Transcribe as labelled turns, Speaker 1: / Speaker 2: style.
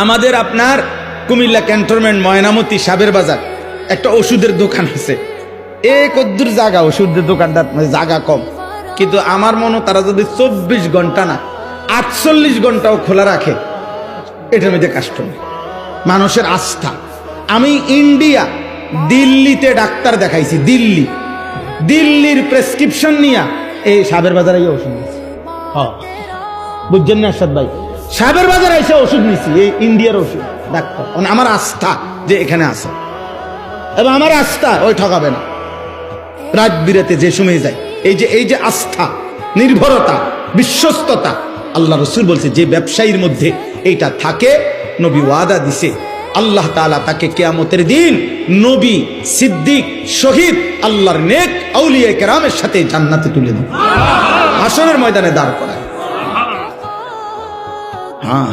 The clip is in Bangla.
Speaker 1: আমাদের আপনার কুমিল্লা ক্যান্টনমেন্ট ময়নামতি সাবের বাজার একটা ওষুধের দোকান আছে। কদ্দুর জায়গা, ওষুধের দোকানটা জায়গা কম, কিন্তু আমার মনে তারা যদি 24 ঘন্টা না 48 ঘন্টাও খোলা রাখে, এটার মধ্যে কাস্টমার, মানুষের আস্থা। আমি ইন্ডিয়া দিল্লিতে ডাক্তার দেখাইছি, দিল্লির প্রেসক্রিপশন নিয়ে এই সাবের বাজারে ওষুধ নিয়েছি। বুঝছেন না আরশাদ ভাই? সাবের বাজারে এসে ওষুধ নিয়েছি, এই ইন্ডিয়ার ওষুধ ডাক্তার। আমার আস্থা যে এখানে আছে, এবং আমার আস্থা ওই ঠকাবে না। রাত বিরাতে যে সময় যায়, এই যে আস্থা, নির্ভরতা, বিশ্বস্ততা, আল্লাহ রসুল বলছে যে ব্যবসায়ীর মধ্যে এইটা থাকে, নবী ওয়াদা দিছে আল্লাহ তাআলা তাকে কিয়ামতের দিন নবী, সিদ্দিক, শহীদ, আল্লাহর নেক আউলিয়া কেরামের সাথে জান্নাতে তুলে দেন, হাসরের ময়দানে দাঁড় করায়। হ্যাঁ।